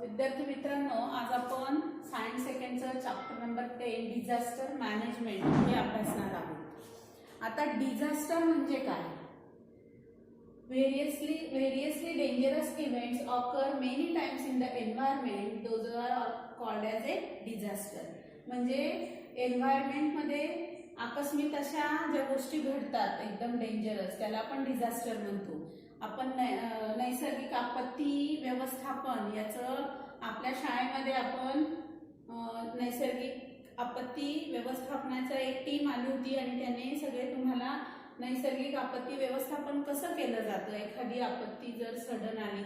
विद्यार्थी मित्रांनो, आज आपण सायन्स सेकंडचं चॅप्टर नंबर 10 डिझास्टर मॅनेजमेंट हे अभ्यासणार आहोत. आता डिझास्टर म्हणजे काय? Variously dangerous events occur many times in the environment, those are called as a disaster. म्हणजे एन्व्हायरमेंटमध्ये आकस्मिक अशा ज्या गोष्टी घडतात एकदम डेंजरस, त्याला आपण डिझास्टर म्हणतो. आपण नैसर्गिक आपत्ती व्यवस्थापन याचं आपल्या शाळेमध्ये आपण नैसर्गिक आपत्ती व्यवस्थापनाचं एक टीम आली होती आणि त्याने सगळे तुम्हाला नैसर्गिक आपत्ती व्यवस्थापन कसं केलं जातं, एखादी आपत्ती जर सडन आली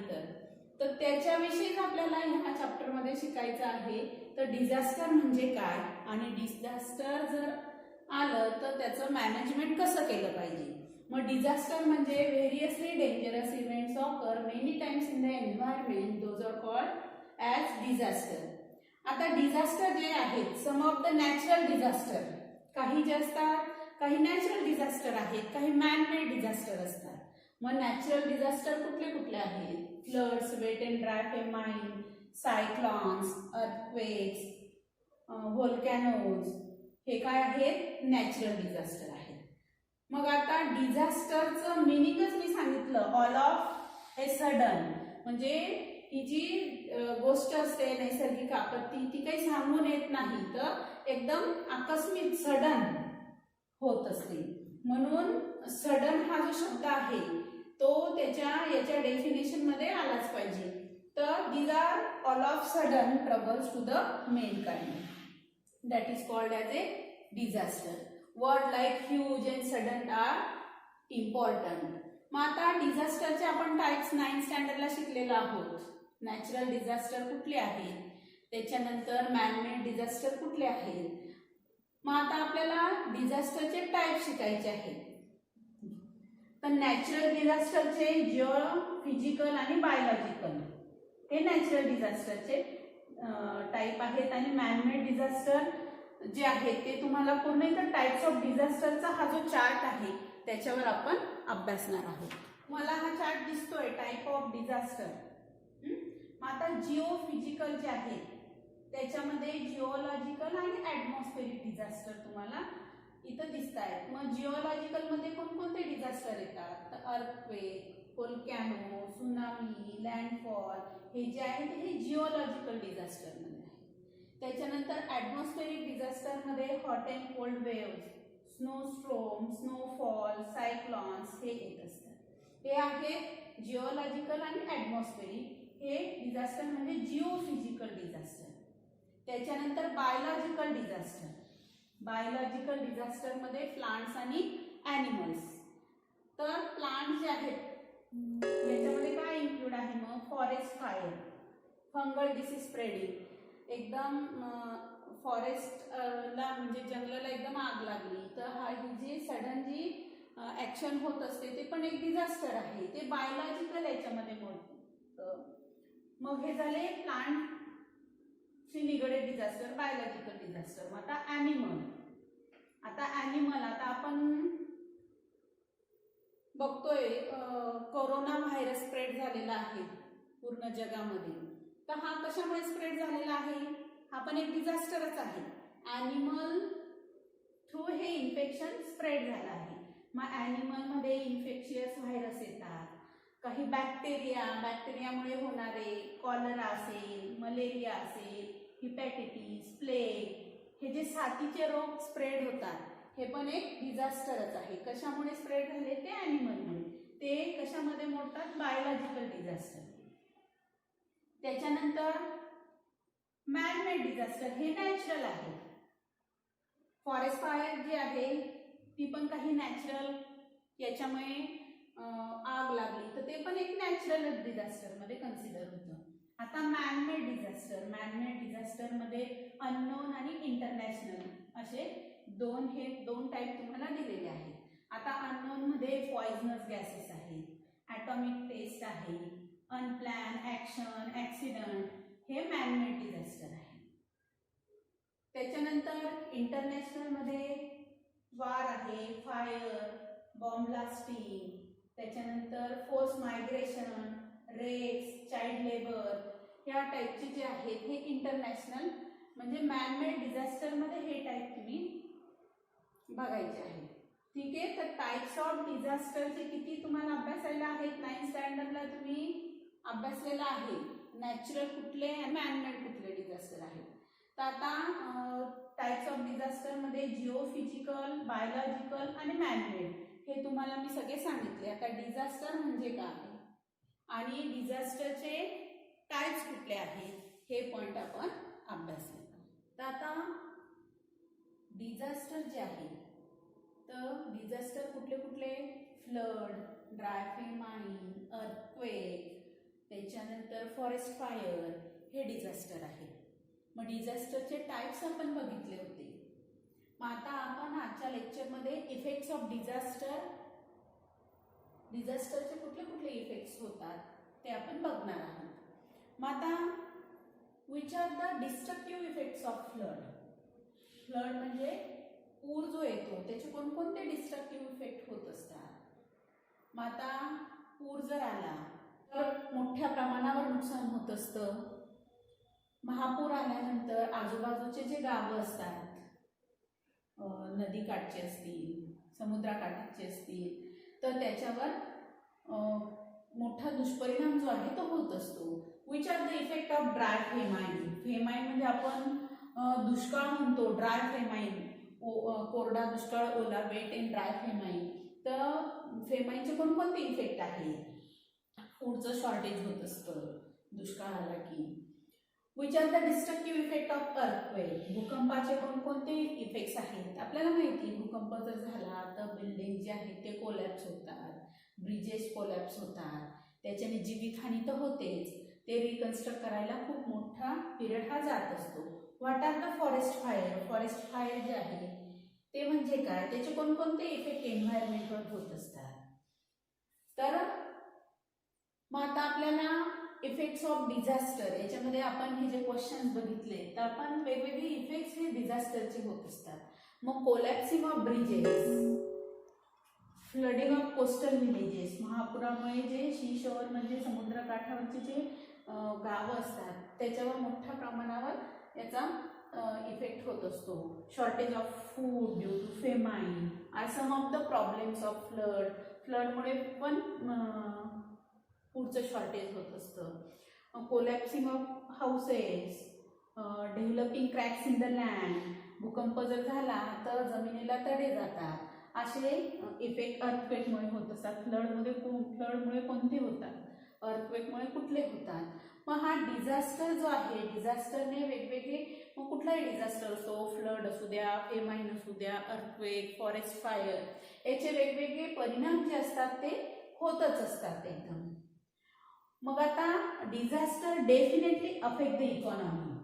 तर त्याच्याविषयीच आपल्याला ह्या चॅप्टरमध्ये शिकायचं आहे. तर डिझास्टर म्हणजे काय आणि डिझास्टर जर आलं तर त्याचं मॅनेजमेंट कसं केलं पाहिजे. मग डिझास्टर म्हणजे variously dangerous events occur many times in the environment, those are called as disaster. आता डिझास्टर जे आहेत, some of the natural disaster, काही जे असतात, काही नॅचरल डिझास्टर आहेत, काही मॅनमेड डिझास्टर असतात. मग नॅचरल डिझास्टर कुठले कुठले आहेत? Floods, wet and dry famine, cyclones, earthquakes, volcanoes, हे काय आहेत? नॅचरल डिझास्टर आहेत. मग आता डिझास्टरचं मिनिंगच मी सांगितलं, ऑल ऑफ ए सडन. म्हणजे ही जी गोष्ट असते नैसर्गिक आपत्ती, ती काही सांगून येत नाही, तर एकदम आकस्मिक सडन होत असते. म्हणून सडन हा जो शब्द आहे तो याच्या डेफिनेशन मध्ये आलाच पाहिजे. तर these are all of sudden troubles to the mankind, that is called as a disaster. Word like huge and sudden are important. मग आता डिझास्टरचे आपण टाइप्स 9th स्टँडर्डला शिकलेलो आहोत. नॅचरल डिझास्टर कुठले आहेत, त्याच्यानंतर मॅनमेड डिझास्टर कुठले आहेत. मग आता आपल्याला डिझास्टरचे टाइप शिकायचे आहेत. तर नॅचरल डिझास्टरचे जिओ फिजिकल आणि बायोलॉजिकल हे नॅचरल डिझास्टरचे टाइप आहेत. आणि मॅनमेड डिझास्टर जे आहेत ते तुम्हाला पूर्ण इथं टाइप्स ऑफ डिझास्टरचा हा जो चार्ट आहे त्याच्यावर आपण अभ्यासणार आहोत. मला हा चार्ट दिसतोय टाइप ऑफ डिझास्टर. आता जिओ फिजिकल जे आहे त्याच्यामध्ये जिओलॉजिकल आणि ॲटमॉस्फेरिक डिझास्टर तुम्हाला इथं दिसत आहेत. मग जिओलॉजिकल मध्ये कोणकोणते डिझास्टर येतात? तर अर्थक्वेक, व्होल्कॅनो, सुनामी, लँडफॉल, हे जे आहेत हे जिओलॉजिकल डिझास्टर मध्ये आहे. त्याच्यानंतर ॲटमॉस्फेरिक डिझास्टर मध्ये hot and cold waves, snowstorm, snowfall, cyclones हे येत असतात. हे आहेत जिओलॉजिकल आणि ॲटमॉस्फेरिक. हे डिझास्टर म्हणजे जिओफिजिकल डिझास्टर. त्याच्यानंतर बायोलॉजिकल डिझास्टर. बायोलॉजिकल डिझास्टर मध्ये प्लांट्स आणि ॲनिमल्स. तर प्लांट्स जे आहेत याच्यामध्ये काय इन्क्लूड आहे? मग forest fire, fungal disease spreading, एकदम फॉरेस्टला म्हणजे जंगलाला एकदम आग लागली तर ही जी सडन जी ॲक्शन होत असते ते पण एक डिझास्टर आहे. ते बायोलॉजिकल याच्यामध्ये मोडतं. मग हे झाले प्लांटशी निगडीत डिझास्टर, बायोलॉजिकल डिझास्टर. मग आता ॲनिमल. आता आपण बघतोय कोरोना व्हायरस स्प्रेड झालेला आहे पूर्ण जगामध्ये. तर हा कशामुळे स्प्रेड झालेला आहे? हा पण एक डिझास्टरच आहे. ॲनिमल थ्रू हे इन्फेक्शन स्प्रेड झालं आहे. मग ॲनिमलमध्ये इन्फेक्शियस व्हायरस येतात, काही बॅक्टेरियामुळे होणारे कॉलरा असेल, मलेरिया असेल, हिपॅटायटिस, प्लेग, हे जे साथीचे रोग स्प्रेड होतात हे पण एक डिझास्टरच आहे. कशामुळे स्प्रेड झाले? ते ॲनिमलमुळे. ते कशामध्ये मोडतात? Biological disaster. त्याच्यानंतर मॅनमेड डिझास्टर हे नॅचरल आहे. फॉरेस्ट फायर जी आहे ती पण काही नॅचरल याच्यामुळे आग लागली तर ते पण एक नॅचरल डिझास्टर मध्ये कन्सिडर होतं. आता मॅनमेड डिझास्टर मध्ये अननोन आणि इंटरनॅशनल असे दोन टाईप तुम्हाला दिलेले आहेत. आता अननोन मध्ये पॉइझनस गॅसेस आहेत, ॲटॉमिक टेस्ट आहे, अनप्लॅन ॲक्शन, ॲक्सिडंट, हे मॅनमेड डिझास्टर आहे. त्याच्यानंतर इंटरनॅशनल मध्ये वार आहे, फायर, बॉम्ब ब्लास्टिंग, त्याच्यानंतर force migration, rapes, child labour, या टाईपचे जे आहेत हे इंटरनॅशनल म्हणजे मॅनमेड डिझास्टरमध्ये हे टाईप तुम्ही बघायचे आहे. ठीक आहे. तर टाइप्स ऑफ डिझास्टरचे किती तुम्हाला अभ्यासायला आहेत? 9th स्टँडर्डला तुम्ही अभ्यासलेला आहे. नॅचरल कुठले आणि मॅनमेड कुठले डिझास्टर आहेत. तर आता टाइप्स ऑफ डिझास्टरमध्ये जिओफिजिकल, बायोलॉजिकल आणि मॅनमेड हे तुम्हाला मी सगळे सांगितले. आता डिझास्टर म्हणजे काय आणि डिझास्टरचे टाइप्स कुठले आहेत हे पॉइंट आपण अभ्यासले. तर आता डिझास्टर जे आहे तर डिझास्टर कुठले कुठले? फ्लड, ड्राय फेमाईन, अर्थक्वेक, त्याच्यानंतर फॉरेस्ट फायर हे डिझास्टर आहे. मग डिझास्टरचे टाइप्स आपण बघितले होते. मग आता आपण आजच्या लेक्चरमध्ये इफेक्ट्स ऑफ डिझास्टरचे कुठले कुठले इफेक्ट्स होतात ते आपण बघणार आहोत. मग आता which are the destructive effects of flood. Flood म्हणजे पूर जो येतो त्याचे कोणकोणते डिस्ट्रक्टिव्ह इफेक्ट होत असतात. मग आता पूर जर आला तर मोठ्या प्रमाणावर नुकसान होत असतं. महापूर आल्यानंतर आजूबाजूचे जे गावं असतात, नदीकाठचे असतील, समुद्राकाठाचे असतील, तर त्याच्यावर मोठा दुष्परिणाम जो आहे तो होत असतो. Which are the effect of dry famine. Famine म्हणजे आपण दुष्काळ म्हणतो. ड्राय फेमाईन कोरडा दुष्काळ, ओला, वेट इन ड्राय फेमाईन. तर फेमाईनचे कोणकोणते इफेक्ट आहेत? फूडचं शॉर्टेज होत असतं दुष्काळ आला की. Which are the destructive effect of earthquake. भूकंपाचे कोणकोणते इफेक्ट्स आहेत? आपल्याला माहिती भूकंप जर झाला तर बिल्डिंग जे आहेत ते कोलॅप्स होतात, ब्रिजेस कोलॅप्स होतात, त्याच्याने जीवितहानी तर होतेच, ते रिकन्स्ट्रक्ट करायला खूप मोठा पिरियड हा जात असतो. What are the forest fire. Forest fire जे आहे ते म्हणजे काय? त्याचे कोणकोणते इफेक्ट एन्व्हायरमेंटवर होत असतात. तर मग आता आपल्याला इफेक्ट्स ऑफ डिझास्टर याच्यामध्ये आपण हे जे क्वेश्चन्स बघितले तर आपण वेगवेगळे इफेक्ट्स हे डिझास्टरचे होत असतात. मग collapsing of bridges, flooding of coastal villages. महापुरामुळे जे सीशोअर म्हणजे समुद्रकाठावरचे जे गावं असतात त्याच्यावर मोठ्या प्रमाणावर याचा इफेक्ट होत असतो. Shortage of food due to famine are some of the problems of flood. फ्लडमुळे पण फूडचं शॉर्टेज होत असतं. Collapsing of houses, developing cracks in the land. भूकंप जर झाला तर जमिनीला तडे जातात. असे इफेक्ट अर्थक्वेकमुळे होत असतात. फ्लडमुळे कोणते होतात? अर्थक्वेकमुळे कुठले होतात? मग हा डिझास्टर जो आहे डिझास्टरने वेगवेगळे, मग कुठलाही डिझास्टर असो, फ्लड असू द्या, फेमाईन असू द्या, अर्थक्वेक, फॉरेस्ट फायर, याचे वेगवेगळे परिणाम जे असतात ते होतच असतात एकदम. मग आता disaster definitely affect the economy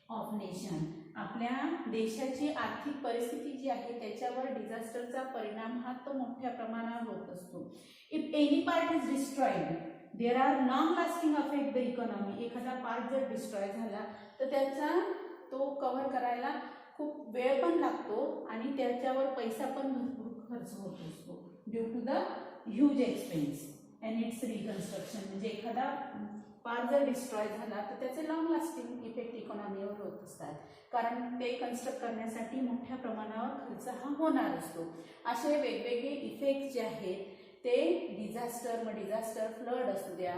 of nation. आपल्या देशाची आर्थिक परिस्थिती जी आहे त्याच्यावर डिझास्टरचा परिणाम हा तो मोठ्या प्रमाणावर होत असतो. If any part is destroyed there are long lasting affect the economy. एखादा पार्ट जर डिस्ट्रॉय झाला तर त्याचा तो कव्हर करायला खूप वेळ पण लागतो आणि त्याच्यावर पैसा पण भरपूर खर्च होत असतो due to the huge expense and its reconstruction. म्हणजे एखादा पार्ट जर डिस्ट्रॉय झाला तर त्याचे लॉंग लास्टिंग इफेक्ट इकॉनॉमीवर होत असतात, कारण ते कन्स्ट्रक्ट करण्यासाठी मोठ्या प्रमाणावर खर्च हा होणार असतो. असे वेगवेगळे इफेक्ट जे आहेत ते डिझास्टर, मग डिझास्टर फ्लड असू द्या,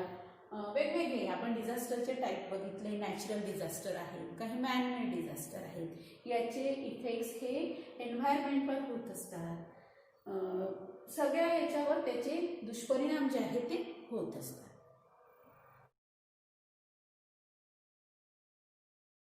वेगवेगळे आपण डिझास्टरचे टाईप बघितले. नॅचरल डिझास्टर आहेत, काही मॅनमेड डिझास्टर आहेत. याचे इफेक्ट्स हे एन्व्हायरमेंटवर होत असतात. सगळ्या याच्यावर त्याचे दुष्परिणाम जे आहेत ते होत असतात.